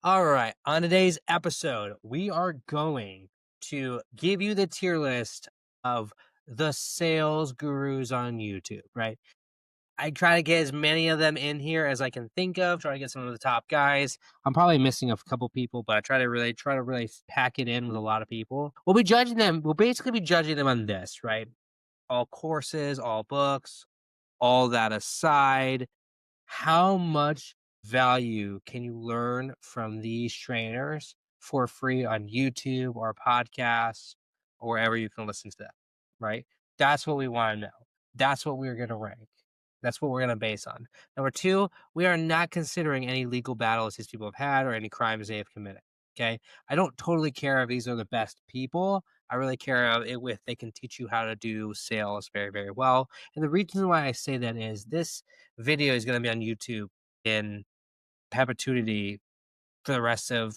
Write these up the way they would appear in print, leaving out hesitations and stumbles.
All right. On today's episode, we are going to give you the tier list of the sales gurus on YouTube, right? I try to get as many of them in here as I can think of, try to get some of the top guys. I'm probably missing a couple people, but I try to really pack it in with a lot of people. We'll basically be judging them on this, right? All courses, all books, all that aside, how much value can you learn from these trainers for free on YouTube or podcasts or wherever you can listen to them, right? That's what we want to know. That's what we're going to rank. That's what we're going to base on. Number two, we are not considering any legal battles these people have had or any crimes they have committed. Okay. I don't totally care if these are the best people. I really care if they can teach you how to do sales very, very well. And the reason why I say that is this video is going to be on YouTube in perpetuity for the rest of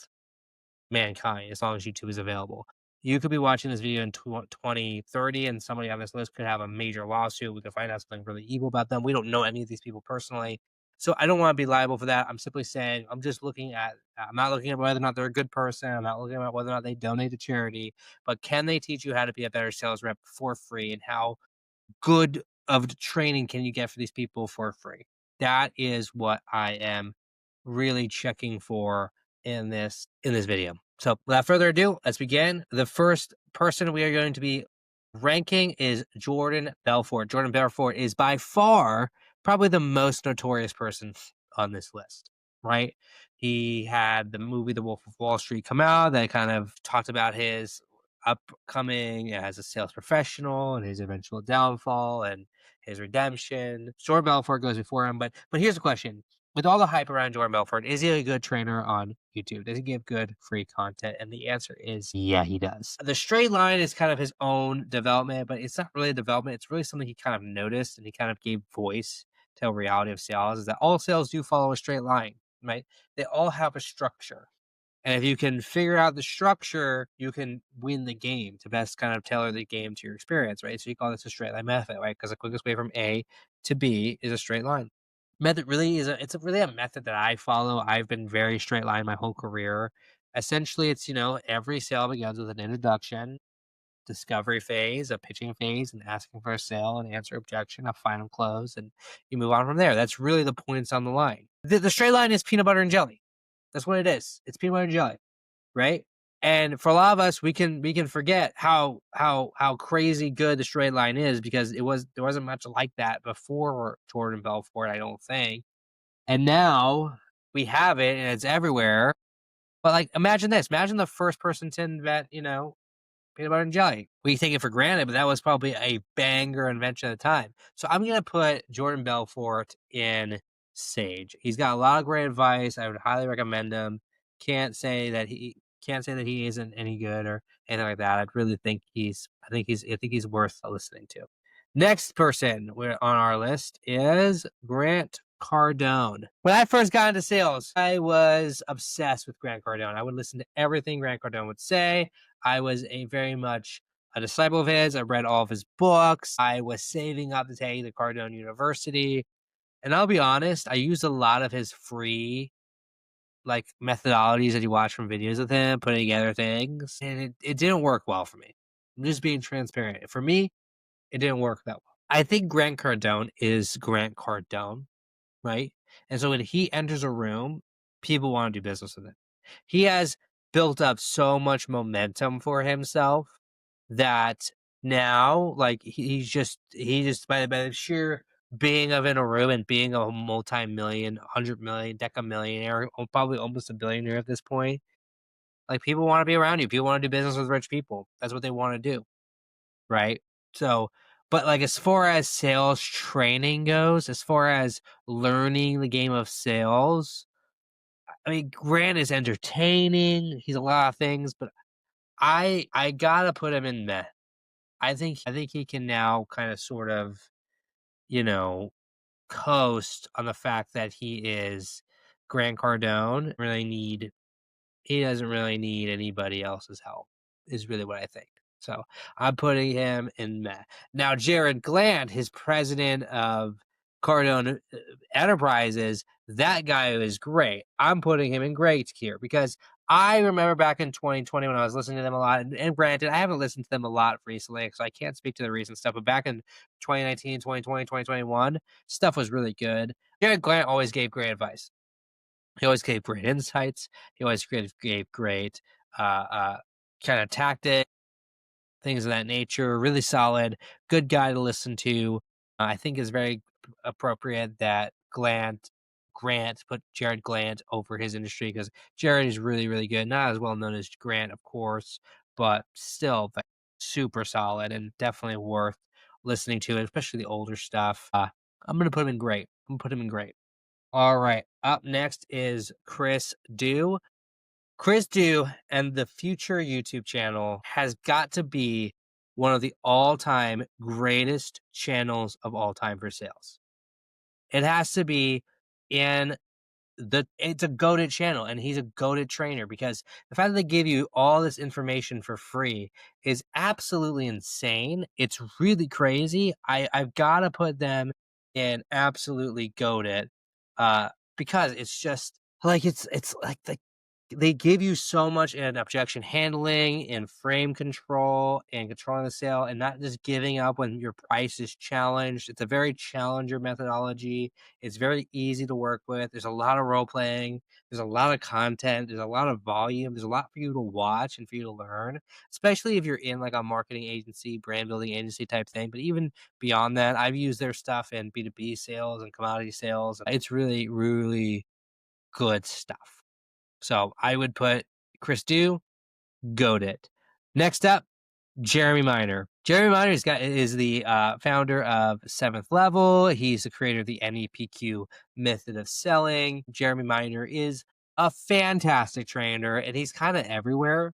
mankind as long as YouTube is available. You could be watching this video in 2030 and somebody on this list could have a major lawsuit. We could find out something really evil about them. We don't know any of these people personally. So I don't want to be liable for that. I'm simply saying I'm not looking at whether or not they're a good person. I'm not looking at whether or not they donate to charity, but can they teach you how to be a better sales rep for free and how good of the training can you get for these people for free? That is what I am really checking for in this video. So without further ado, let's begin. The first person we are going to be ranking is Jordan Belfort. Jordan Belfort is by far probably the most notorious person on this list, right? He had the movie The Wolf of Wall Street come out that kind of talked about his upcoming as a sales professional and his eventual downfall and his redemption. Jordan Belfort goes before him, but here's the question: with all the hype around Jordan Belfort, is he a good trainer on YouTube? Does he give good free content? And the answer is yeah, he does. The straight line is kind of his own development, but it's not really a development. It's really something he kind of noticed and he kind of gave voice to a reality of sales is that all sales do follow a straight line, right? They all have a structure. And if you can figure out the structure, you can win the game to best kind of tailor the game to your experience, right? So you call this a straight line method, right? Because the quickest way from A to B is a straight line. Method really is really a method that I follow. I've been very straight line my whole career. Essentially, it's every sale begins with an introduction, discovery phase, a pitching phase, and asking for a sale and answer objection, a final close, and you move on from there. That's really the points on the line. The straight line is peanut butter and jelly. That's what it is. It's peanut butter and jelly, right? And for a lot of us, we can forget how crazy good the straight line is because there wasn't much like that before Jordan Belfort, I don't think. And now we have it and it's everywhere. But like imagine this. Imagine the first person to invent, peanut butter and jelly. We take it for granted, but that was probably a banger invention at the time. So I'm gonna put Jordan Belfort in Sage. He's got a lot of great advice. I would highly recommend him. Can't say that he isn't any good or anything like that. I think he's worth listening to. Next person on our list is Grant Cardone. When I first got into sales, I was obsessed with Grant Cardone. I would listen to everything Grant Cardone would say. I was very much a disciple of his. I read all of his books. I was saving up to take the Cardone University. And I'll be honest, I used a lot of his free like methodologies that you watch from videos of him putting together things. And it didn't work well for me. I'm just being transparent. For me, it didn't work that well. I think Grant Cardone is Grant Cardone, right? And so when he enters a room, people want to do business with him. He has built up so much momentum for himself that now, like he just by the sheer being of in a room and being a multi-million, 100 million, deca-millionaire, probably almost a billionaire at this point. Like people want to be around you. People want to do business with rich people. That's what they want to do, right? So, but like as far as sales training goes, as far as learning the game of sales, I mean, Grant is entertaining. He's a lot of things, but I gotta put him in meh. I think he can now kind of sort of, you know, coast on the fact that he is Grant Cardone. He doesn't really need anybody else's help, is really what I think. So I'm putting him in meh. Now, Jared Glant, his president of Cardone Enterprises, that guy is great. I'm putting him in great tier because I remember back in 2020 when I was listening to them a lot, and granted, I haven't listened to them a lot recently, so I can't speak to the recent stuff. But back in 2019, 2020, 2021, stuff was really good. Jared Grant always gave great advice. He always gave great insights. He always gave great kind of tactics, things of that nature. Really solid, good guy to listen to. I think is very appropriate that Grant put Jared Grant over his industry because Jared is really, really good. Not as well known as Grant, of course, but still super solid and definitely worth listening to, especially the older stuff. I'm gonna put him in great. I'm gonna put him in great. All right. Up next is Chris Dew. Chris Dew and the Future YouTube channel has got to be one of the all-time greatest channels of all time for sales. It has to be in it's a goated channel, and he's a goated trainer because the fact that they give you all this information for free is absolutely insane. It's really crazy. I've got to put them in absolutely goated, because it's just like it's like they give you so much in objection handling and frame control and controlling the sale and not just giving up when your price is challenged. It's a very challenger methodology. It's very easy to work with. There's a lot of role playing. There's a lot of content. There's a lot of volume. There's a lot for you to watch and for you to learn, especially if you're in like a marketing agency, brand building agency type thing. But even beyond that, I've used their stuff in B2B sales and commodity sales. It's really, really good stuff. So I would put Chris Dew, goated. Next up, Jeremy Miner. Jeremy Miner is the founder of Seventh Level. He's the creator of the NEPQ method of selling. Jeremy Miner is a fantastic trainer, and he's kind of everywhere.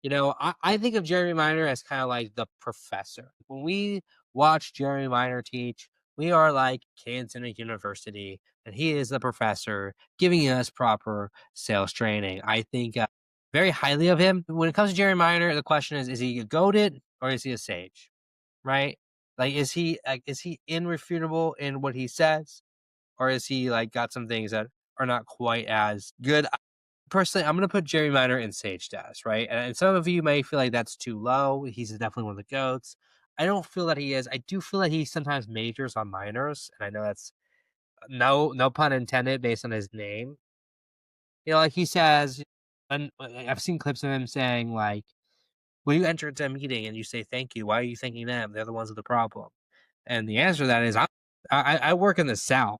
You know, I think of Jeremy Miner as kind of like the professor. When we watch Jeremy Miner teach, we are like kids in a university, and he is the professor giving us proper sales training. I think very highly of him. When it comes to Jeremy Miner, the question is he a goated or is he a sage? Right? Like, is he irrefutable in what he says, or is he like got some things that are not quite as good? Personally, I'm gonna put Jerry Miner in sage status, right? And some of you may feel like that's too low. He's definitely one of the goats. I don't feel that he is. I do feel that he sometimes majors on minors, and I know that's no pun intended based on his name. You know, like he says, and I've seen clips of him saying like, when you enter into a meeting and you say thank you, why are you thanking them? They're the ones with the problem. And the answer to that is I work in the South.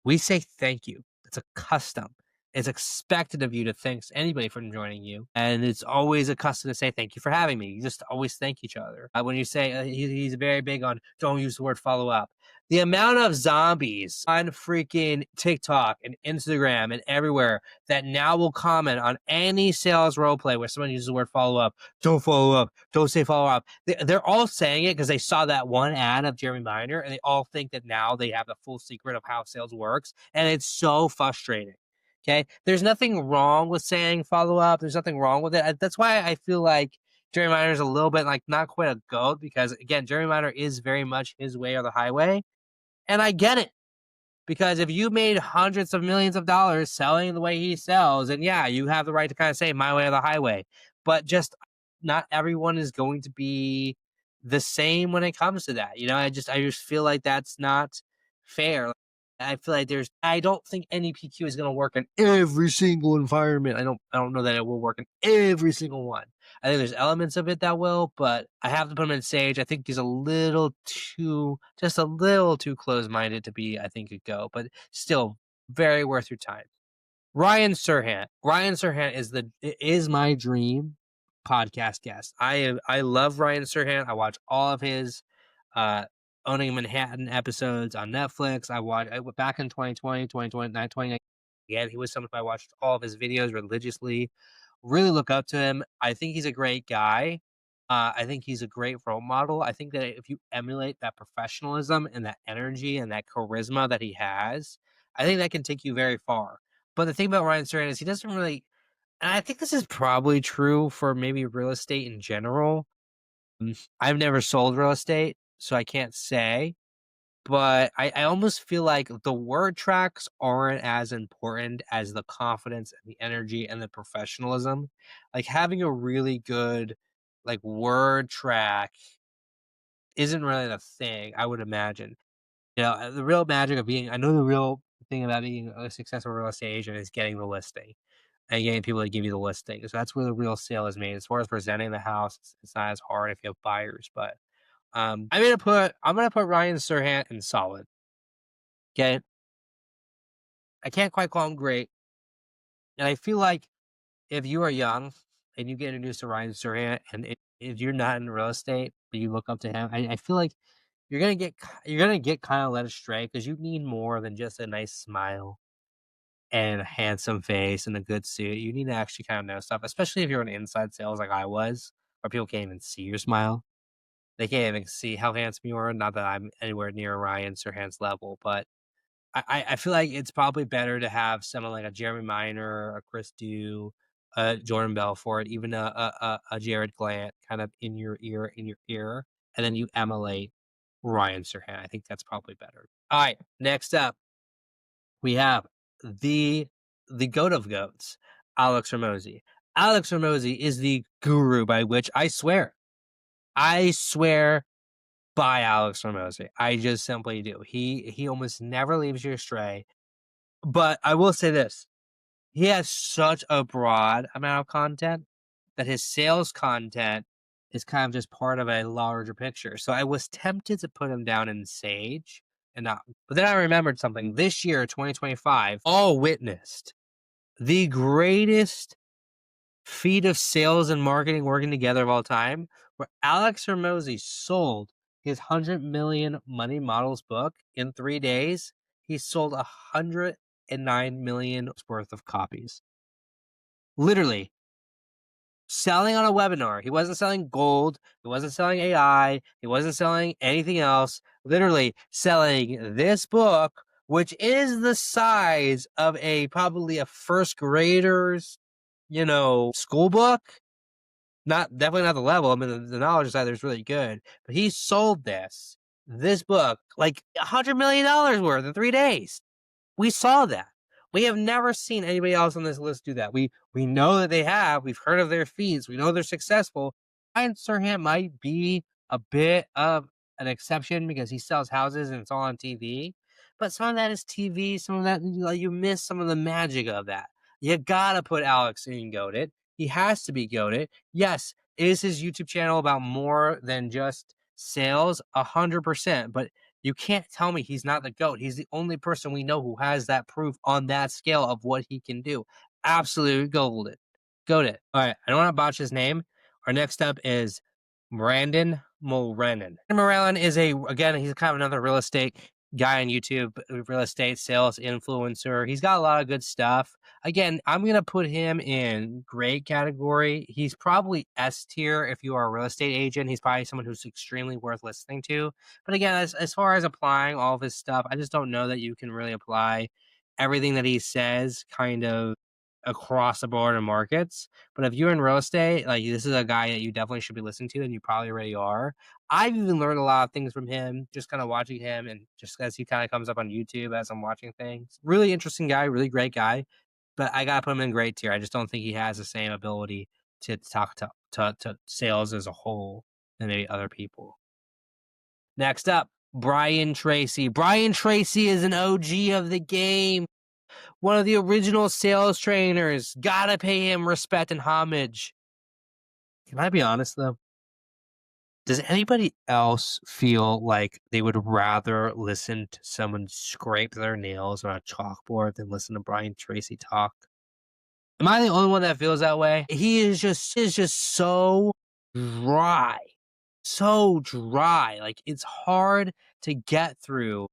We say thank you. It's a custom. It's expected of you to thank anybody for joining you. And it's always a custom to say thank you for having me. You just always thank each other. When you say he's very big on don't use the word follow up. The amount of zombies on freaking TikTok and Instagram and everywhere that now will comment on any sales role play where someone uses the word follow up. Don't follow up. Don't say follow up. They're all saying it because they saw that one ad of Jeremy Miner, and they all think that now they have the full secret of how sales works. And it's so frustrating. Okay. There's nothing wrong with saying follow up. There's nothing wrong with it. That's why I feel like Jeremy Miner is a little bit like not quite a goat because, again, Jeremy Miner is very much his way or the highway. And I get it. Because if you made hundreds of millions of dollars selling the way he sells, and yeah, you have the right to kind of say my way or the highway. But just not everyone is going to be the same when it comes to that. You know, I just feel like that's not fair. I feel like I don't think NEPQ is going to work in every single environment. I don't know that it will work in every single one. I think there's elements of it that will, but I have to put him in Sage. I think he's just a little too close-minded to be, I think, a go, but still very worth your time. Ryan Serhant. Ryan Serhant is my dream podcast guest. I love Ryan Serhant. I watch all of his Owning Manhattan episodes on Netflix. I went back in 2020, 2019. Again, he was someone I watched all of his videos religiously. Really look up to him. I think he's a great guy. I think he's a great role model. I think that if you emulate that professionalism and that energy and that charisma that he has, I think that can take you very far. But the thing about Ryan Serhant is he doesn't really, and I think this is probably true for maybe real estate in general. I've never sold real estate, so I can't say. but I almost feel like the word tracks aren't as important as the confidence and the energy and the professionalism. Like having a really good like word track isn't really the thing, I would imagine. The real magic of being I know the real thing about being a successful real estate agent is getting the listing and getting people to give you the listing. So that's where the real sale is made. As far as presenting the house, it's not as hard if you have buyers, but I'm gonna put Ryan Serhant in solid. Okay. I can't quite call him great. And I feel like if you are young and you get introduced to Ryan Serhant and if you're not in real estate, but you look up to him, I feel like you're gonna get kind of led astray because you need more than just a nice smile and a handsome face and a good suit. You need to actually kind of know stuff, especially if you're in inside sales like I was, where people can't even see your smile. They can't even see how handsome you are. Not that I'm anywhere near Ryan Serhant's level, but I feel like it's probably better to have someone like a Jeremy Minor, a Chris Dew, a Jordan Belfort, even a Jared Glant kind of in your ear, and then you emulate Ryan Serhant. I think that's probably better. All right, next up, we have the the goat of goats, Alex Ramosi. Alex Ramosi is the guru by which I swear by Alex Ramosi. I just simply do. He almost never leaves you astray. But I will say this, he has such a broad amount of content that his sales content is kind of just part of a larger picture. So I was tempted to put him down in Sage and not, but then I remembered something. This year, 2025, all witnessed the greatest feat of sales and marketing working together of all time, where Alex Hormozi sold his 100 million money models book in 3 days. He sold 109 million worth of copies. Literally selling on a webinar. He wasn't selling gold. He wasn't selling AI. He wasn't selling anything else. Literally selling this book, which is the size of probably a first grader's, school book. Not definitely not the level. I mean, the knowledge side there is really good, but he sold this book like $100 million worth in 3 days. We saw that. We have never seen anybody else on this list do that. We know that they have. We've heard of their feats. We know they're successful. Ryan Serhant might be a bit of an exception because he sells houses and it's all on TV. But some of that is TV. Some of that you miss some of the magic of that. You gotta put Alex in goated. He has to be goated. Yes, is his YouTube channel about more than just sales? 100%. But you can't tell me he's not the GOAT. He's the only person we know who has that proof on that scale of what he can do. Absolute golden. Goated. All right. I don't want to botch his name. Our next up is Brandon Morenin. Morenin is again, he's kind of another real estate guy on YouTube, real estate sales influencer. He's got a lot of good stuff. Again, I'm going to put him in great category. He's probably S tier if you are a real estate agent. He's probably someone who's extremely worth listening to. But again, as far as applying all of his stuff, I just don't know that you can really apply everything that he says kind of across the board in markets. But if you're in real estate, like this is a guy that you definitely should be listening to, and you probably already are. I've even learned a lot of things from him, just kind of watching him and just as he kind of comes up on YouTube as I'm watching things. Really interesting guy, really great guy. But I gotta put him in great tier. I just don't think he has the same ability to talk to sales as a whole than maybe other people. Next up, Brian Tracy. Brian Tracy is an OG of the game. One of the original sales trainers. Gotta pay him respect and homage. Can I be honest though? Does anybody else feel like they would rather listen to someone scrape their nails on a chalkboard than listen to Brian Tracy talk? Am I the only one that feels that way? He is just so dry. So dry. Like it's hard to get through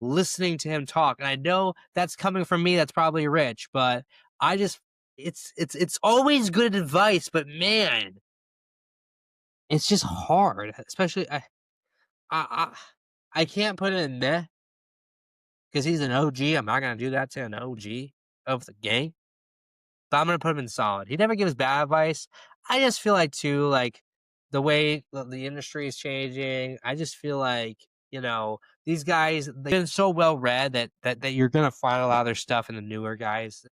listening to him talk. And I know that's coming from me that's probably rich, but I just it's always good advice, but man, it's just hard. Especially I I can't put it in meh because he's an OG. I'm not gonna do that to an OG of the game. But I'm gonna put him in solid. He never gives bad advice. I just feel like too, like the way the industry is changing, I just feel like You know, these guys, they've been so well read that you're gonna find a lot of their stuff in the newer guys.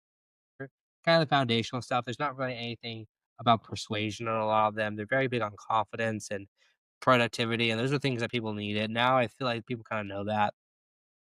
Kind of the foundational stuff. There's not really anything about persuasion on a lot of them. They're very big on confidence and productivity, and those are things that people needed. Now I feel like people kind of know that.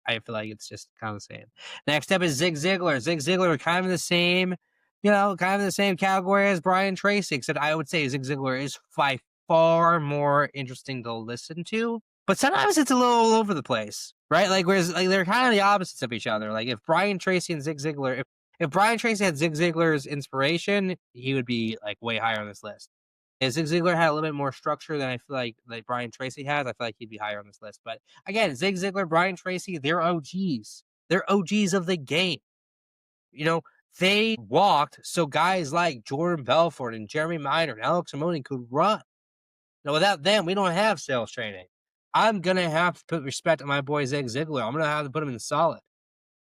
I feel like it's just kind of the same. Next up is Zig Ziglar. Zig Ziglar, kind of in the same, kind of in the same category as Brian Tracy, except I would say Zig Ziglar is by far more interesting to listen to. But sometimes it's a little all over the place, right? Like, whereas like they're kind of the opposites of each other. Like if Brian Tracy and Zig Ziglar, if Brian Tracy had Zig Ziglar's inspiration, he would be like way higher on this list. If Zig Ziglar had a little bit more structure than I feel like Brian Tracy has, I feel like he'd be higher on this list. But again, Zig Ziglar, Brian Tracy, they're OGs. They're OGs of the game. You know, they walked so guys like Jordan Belfort and Jeremy Minor and Alex Simone could run. Now, without them, we don't have sales training. I'm gonna have to put respect on my boy Zig Ziglar. I'm gonna have to put him in the solid.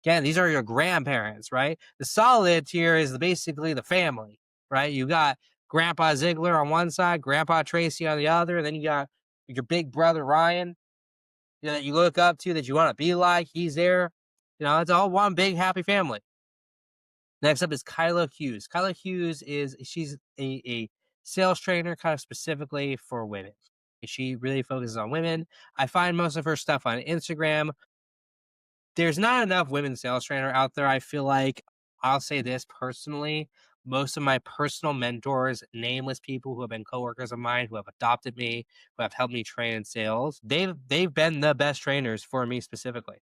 Again, these are your grandparents, right? The solid tier is basically the family, right? You got Grandpa Ziegler on one side, Grandpa Tracy on the other, and then you got your big brother Ryan, that you look up to, that you want to be like. He's there. It's all one big happy family. Next up is Kyla Hughes. Kyla Hughes she's a sales trainer kind of specifically for women. She really focuses on women. I find most of her stuff on Instagram. There's not enough women sales trainer out there. I feel like I'll say this personally. Most of my personal mentors, nameless people who have been coworkers of mine, who have adopted me, who have helped me train in sales, they've been the best trainers for me specifically.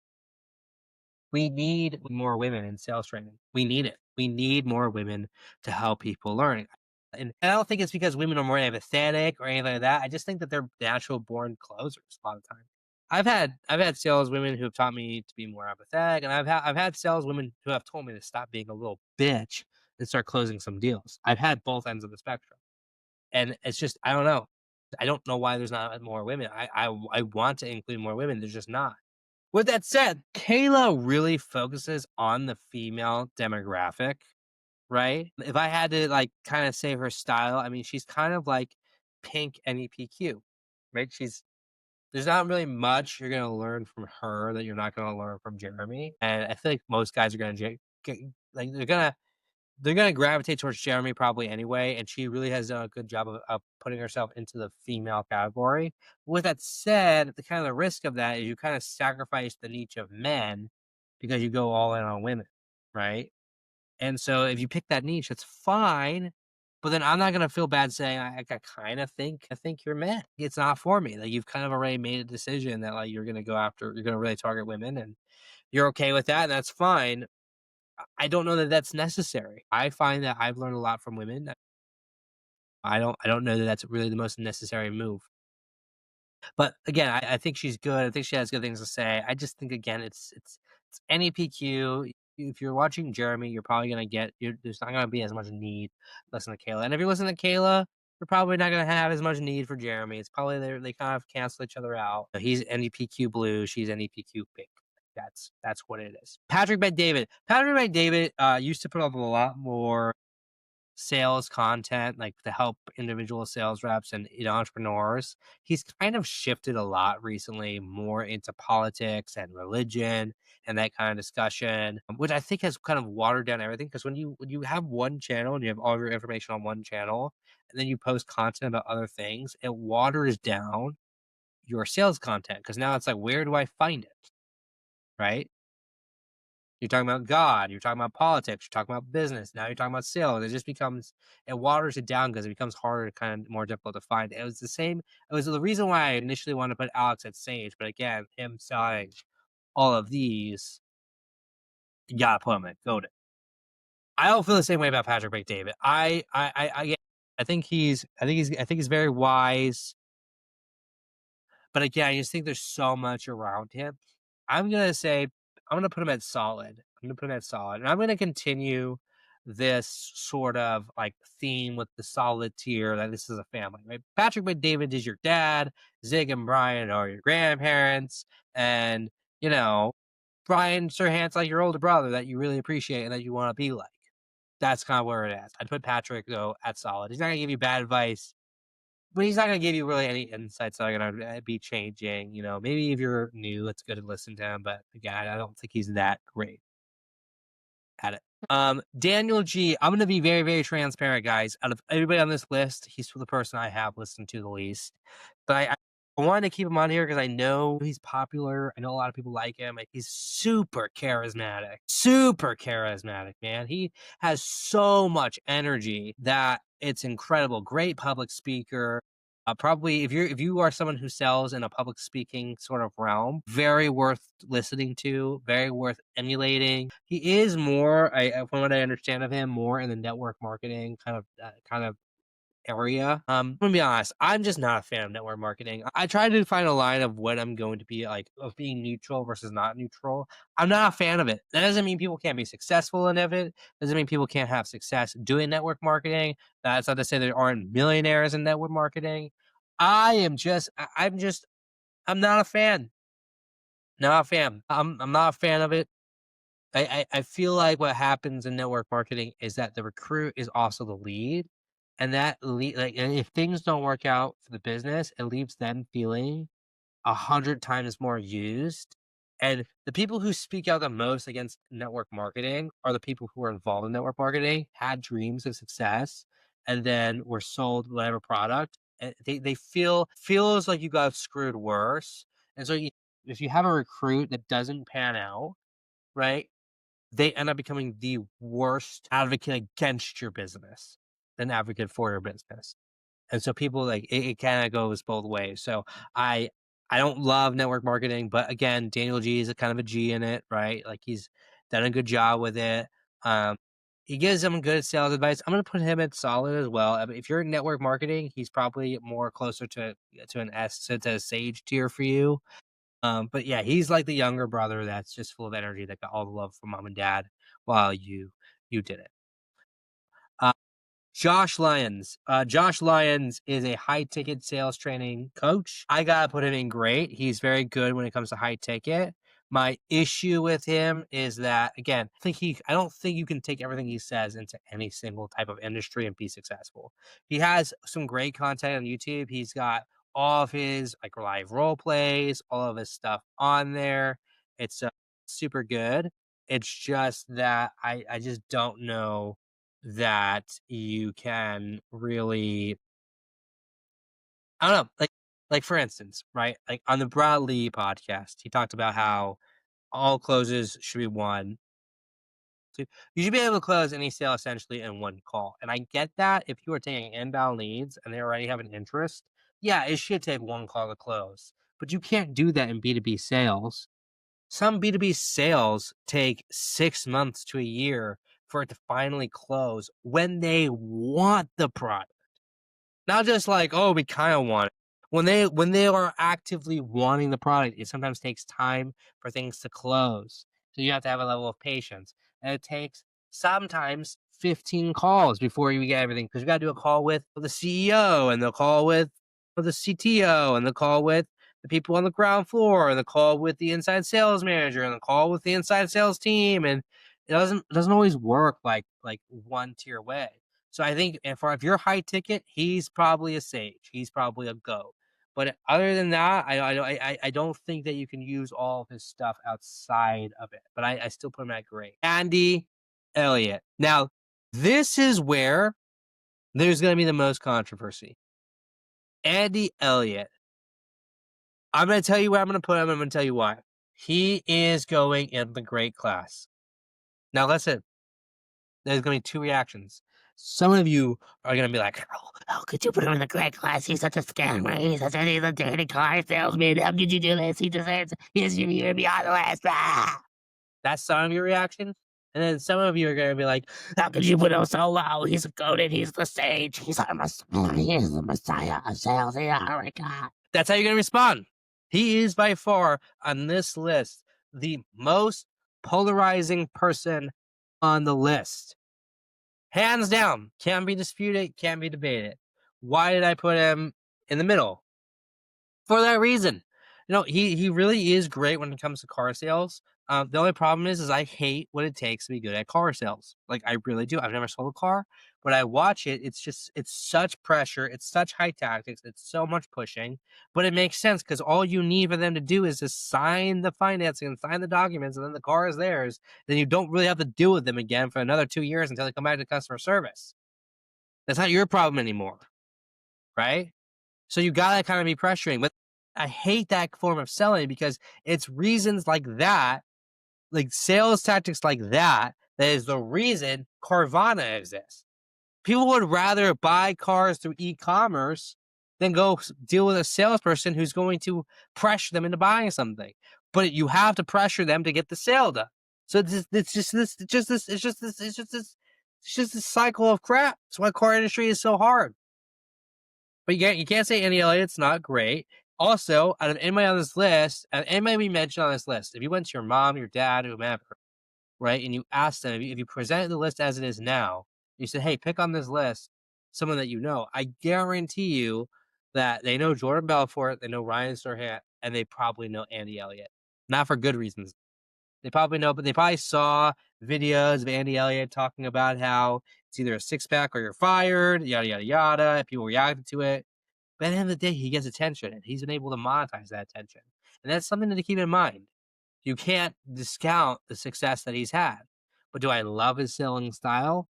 We need more women in sales training. We need it. We need more women to help people learn. And I don't think it's because women are more empathetic or anything like that. I just think that they're natural born closers a lot of times. I've had sales women who have taught me to be more empathetic, and I've had sales women who have told me to stop being a little bitch and start closing some deals. I've had both ends of the spectrum, and it's just I don't know. I don't know why there's not more women. I want to include more women. There's just not. With that said, Kayla really focuses on the female demographic, right? If I had to like kind of say her style, I mean, she's kind of like pink NEPQ, right? There's not really much you're gonna learn from her that you're not gonna learn from Jeremy. And I feel like most guys are gonna like they're gonna gravitate towards Jeremy probably anyway, and she really has done a good job of putting herself into the female category. With that said, the kind of the risk of that is you kind of sacrifice the niche of men because you go all in on women, right? And so if you pick that niche, it's fine. But then I'm not gonna feel bad saying I kind of think you're men. It's not for me. Like you've kind of already made a decision that like you're gonna really target women, and you're okay with that, and that's fine. I don't know that that's necessary. I find that I've learned a lot from women. I don't know that that's really the most necessary move. But again, I think she's good. I think she has good things to say. I just think again, it's NEPQ. If you're watching Jeremy, you're probably gonna there's not gonna be as much need to listen to Kayla. And if you listen to Kayla, you're probably not gonna have as much need for Jeremy. It's probably they kind of cancel each other out. He's NEPQ blue, she's NEPQ pink. That's what it is. Patrick Bet-David. Patrick Bet-David used to put up a lot more sales content, like to help individual sales reps and entrepreneurs. He's kind of shifted a lot recently, more into politics and religion and that kind of discussion, which I think has kind of watered down everything. Because when you have one channel and you have all your information on one channel, and then you post content about other things, it waters down your sales content. Because now it's like, where do I find it? Right? You're talking about God, you're talking about politics, you're talking about business, now you're talking about sales. It waters it down because it becomes harder to kind of more difficult to find. It was the reason why I initially wanted to put Alex at Sage, but again, him selling all of these, you gotta put him at GOAT. I don't feel the same way about Patrick Bet-David. I think he's very wise. But again, I just think there's so much around him. I'm gonna say I'm gonna put him at solid. I'm gonna put him at solid, and I'm gonna continue this sort of like theme with the solid tier that this is a family, right? Patrick Bet-David is your dad. Zig and Brian are your grandparents, and you know Brian Serhant's like your older brother that you really appreciate and that you want to be like. That's kind of where it is. I'd put Patrick though at solid. He's not gonna give you bad advice. but he's not gonna give you really any insights that are gonna be changing. Maybe if you're new, it's good to listen to him. But again, I don't think he's that great at it. Daniel G. I'm gonna be very, very transparent, guys. Out of everybody on this list, he's the person I have listened to the least. But I wanted to keep him on here because I know he's popular. I know a lot of people like him. Like, he's super charismatic, man. He has so much energy that it's incredible. Great public speaker. Probably if you are someone who sells in a public speaking sort of realm, very worth listening to, very worth emulating. He is more, from what I understand of him, more in the network marketing kind of area. I'm gonna be honest, I'm just not a fan of network marketing. I try to find a line of what I'm going to be like, of being neutral versus not neutral. I'm not a fan of it. That doesn't mean people can't be successful in it. Doesn't mean people can't have success doing network marketing. That's not to say there aren't millionaires in network marketing. I'm not a fan. Not a fan. I'm not a fan of it. I feel like what happens in network marketing is that the recruit is also the lead, and that lead, like, and if things don't work out for the business, it leaves them feeling 100 times more used. And the people who speak out the most against network marketing are the people who are involved in network marketing, had dreams of success, and then were sold whatever product. And they feels like you got screwed worse. And so if you have a recruit that doesn't pan out, right? They end up becoming the worst advocate against your business than advocate for your business. And so people, like, it kind of goes both ways. So I I don't love network marketing, but again, Daniel G is a kind of a G in it, right? Like, he's done a good job with it. Um, he gives them good sales advice. I'm gonna put him at solid as well. I mean, if you're in network marketing, he's probably more closer to an S to a Sage tier for you. But yeah, he's like the younger brother that's just full of energy that got all the love from mom and dad while you did it. Uh, Josh Lyons. Josh Lyons is a high ticket sales training coach. I gotta put him in great. He's very good when it comes to high ticket. My issue with him is that, again, I don't think you can take everything he says into any single type of industry and be successful. He has some great content on YouTube. He's got all of his like live role plays, all of his stuff on there. It's super good. It's just that I just don't know that you can really, I don't know, like for instance, right? Like on the Brad Lee podcast, he talked about how all closes should be won. So you should be able to close any sale essentially in one call. And I get that if you are taking inbound leads and they already have an interest, yeah, it should take one call to close. But you can't do that in B2B sales. Some B2B sales take 6 months to a year for it to finally close when they want the product. Not just like, "Oh, we kinda want it." When they are actively wanting the product, it sometimes takes time for things to close. So you have to have a level of patience, and it takes sometimes 15 calls before you get everything, because you gotta do a call with the CEO, and the call with the CTO, and the call with the people on the ground floor, and the call with the inside sales manager, and the call with the inside sales team, and it doesn't always work like one tier way. So I think if you're high ticket, he's probably a Sage. He's probably a go. But other than that, I don't think that you can use all of his stuff outside of it. But I still put him at great. Andy Elliott. Now, this is where there's going to be the most controversy. Andy Elliott. I'm going to tell you where I'm going to put him. I'm going to tell you why. He is going in the great class. Now, listen. There's going to be two reactions. Some of you are going to be like, Oh, could you put him in the great class? He's such a scammer. He's a dirty car salesman. How could you do this? He deserves. You're beyond the list. Ah! that's some of your reaction. And then some of you are going to be like, How could you put him so low? He's goaded. He's the sage. He's the messiah of sales. Oh my God. that's how you're going to respond. He is by far on this list the most polarizing person on the list. Hands down. Can't be disputed, can't be debated. Why did I put him in the middle? For that reason. He really is great when it comes to car sales, The only problem is I hate what it takes to be good at car sales. Like, I really do. I've never sold a car, but I watch it. It's such pressure. It's such high tactics. It's so much pushing, but it makes sense because all you need for them to do is just sign the financing and sign the documents, and then the car is theirs. Then you don't really have to deal with them again for another 2 years until they come back to customer service. That's not your problem anymore, right? So you gotta kind of be pressuring. But I hate that form of selling because it's reasons like sales tactics like that is the reason Carvana exists. People would rather buy cars through e-commerce than go deal with a salesperson who's going to pressure them into buying something. But you have to pressure them to get the sale done. So it's just this cycle of crap. That's why car industry is so hard. But you can't say Andy Elliott's not great. Also, out of anybody on this list, anybody we mentioned on this list, if you went to your mom, your dad, whomever, right, and you asked them, if you presented the list as it is now, you said, hey, pick on this list someone that you know, I guarantee you that they know Jordan Belfort, they know Ryan Serhant, and they probably know Andy Elliott. Not for good reasons. They probably know, but they probably saw videos of Andy Elliott talking about how it's either a six pack or you're fired, yada, yada, yada. And people reacted to it. But at the end of the day, he gets attention and he's been able to monetize that attention. And that's something to keep in mind. You can't discount the success that he's had. But do I love his selling style?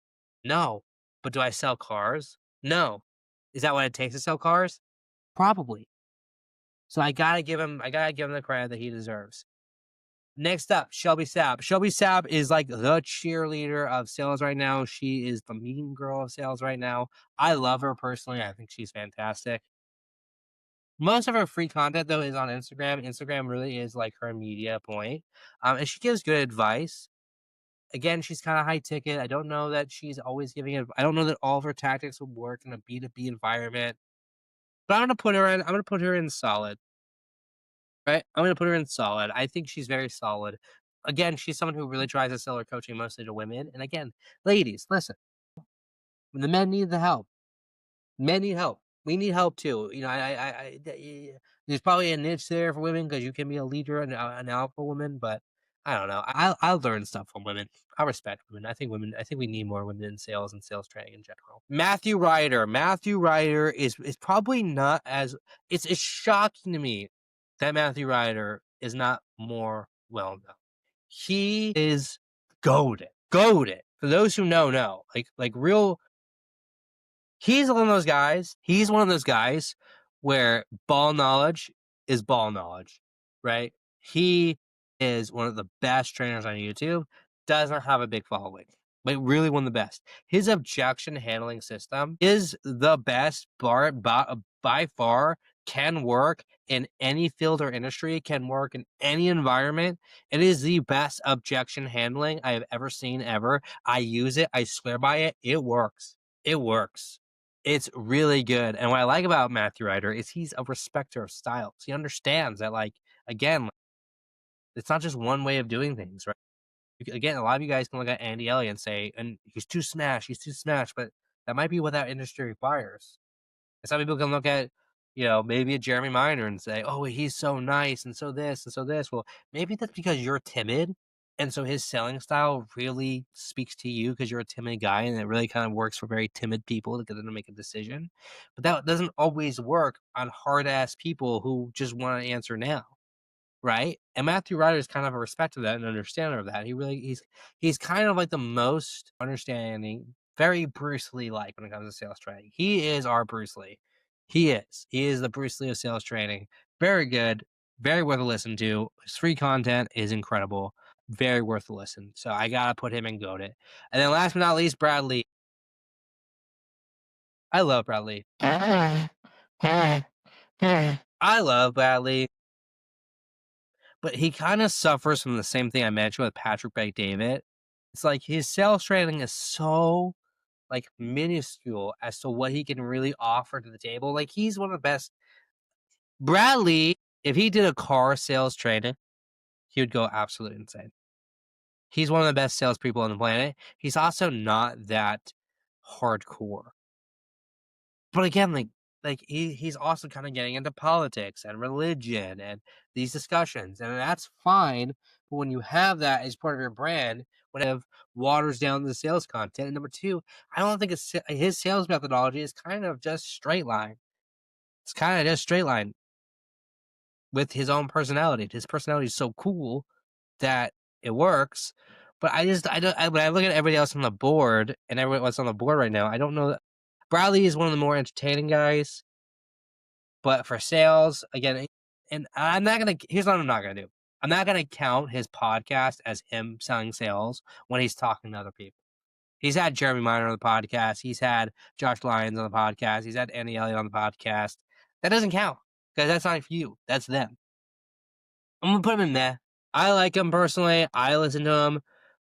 No. But do I sell cars? No. Is that what it takes to sell cars? Probably. So I gotta give him the credit that he deserves. Next up, Shelby Sapp. Shelby Sapp is like the cheerleader of sales right now. She is the mean girl of sales right now. I love her personally. I think she's fantastic. Most of her free content though is on Instagram. Instagram really is like her media point. And she gives good advice. Again, she's kind of high ticket. I don't know that she's always giving it. I don't know that all of her tactics would work in a B2B environment. But I'm gonna put her in solid. Right? I'm gonna put her in solid. I think she's very solid. Again, she's someone who really tries to sell her coaching mostly to women. And again, ladies, listen, the men need the help. Men need help. We need help too. You know, there's probably a niche there for women because you can be a leader and an alpha woman, but I don't know. I'll learn stuff from women. I respect women. I think we need more women in sales and sales training in general. Matthew Ryder. Matthew Ryder is probably not as it's shocking to me that Matthew Ryder is not more well known. He is goaded. Goaded. For those who know. Like real He's one of those guys. He's one of those guys where ball knowledge is ball knowledge, right? He is one of the best trainers on YouTube. Doesn't have a big following, like really one of the best. His objection handling system is the best by far. Can work in any field or industry. Can work in any environment. It is the best objection handling I have ever seen ever. I use it. I swear by it. It works. It works. It's really good, and what I like about Matthew Ryder is he's a respecter of styles. He understands that, like, again, it's not just one way of doing things, right? Again, a lot of you guys can look at Andy Elliott and say, and he's too smash, but that might be what that industry requires. And some people can look at, maybe a Jeremy Minor and say, oh, he's so nice and so this and so this. Well, maybe that's because you're timid. And so his selling style really speaks to you because you're a timid guy and it really kind of works for very timid people to get them to make a decision. But that doesn't always work on hard ass people who just want to answer now. Right? And Matthew Ryder is kind of a respect of that and understander of that. He's kind of like the most understanding, very Bruce Lee like when it comes to sales training. He is our Bruce Lee. He is. He is the Bruce Lee of sales training. Very good. Very worth a listen to. His free content is incredible. Very worth a listen. So I gotta put him in GOAT it. And then last but not least, Brad Lea. I love Brad Lea. I love Brad Lea. But he kind of suffers from the same thing I mentioned with Patrick Bet-David. It's like his sales training is so like minuscule as to what he can really offer to the table. Like he's one of the best. Brad Lea, if he did a car sales training, he would go absolutely insane. He's one of the best salespeople on the planet. He's also not that hardcore. But again, like like he's also kind of getting into politics and religion and these discussions, and that's fine. But when you have that as part of your brand, when it waters down the sales content. And number two, I don't think his sales methodology is kind of just straight line. It's kind of just straight line with his own personality. His personality is so cool that it works. But I don't. When I look at everybody else on the board and everyone else on the board right now, I don't know. Bradley is one of the more entertaining guys. But for sales, again, and I'm not gonna. Here's what I'm not gonna do. I'm not gonna count his podcast as him selling sales when he's talking to other people. He's had Jeremy Miner on the podcast. He's had Josh Lyons on the podcast. He's had Andy Elliott on the podcast. That doesn't count because that's not you. That's them. I'm gonna put him in there. I like him personally. I listen to him.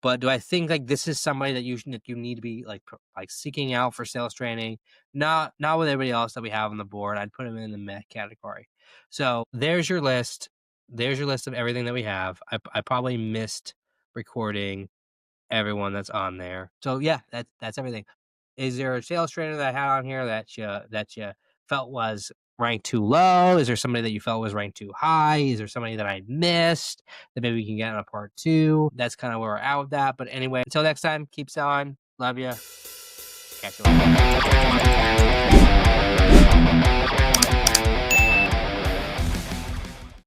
But do I think like this is somebody that you need to be like seeking out for sales training? Not with everybody else that we have on the board. I'd put him in the meh category. So there's your list. There's your list of everything that we have. I probably missed recording everyone that's on there. So yeah, that's everything. Is there a sales trainer that I had on here that you felt was ranked too low? Is there somebody that you felt was ranked too high? Is there somebody that I missed that maybe we can get in a part 2? That's kind of where we're at with that. But anyway, until next time, keep selling. Love you. Catch you later.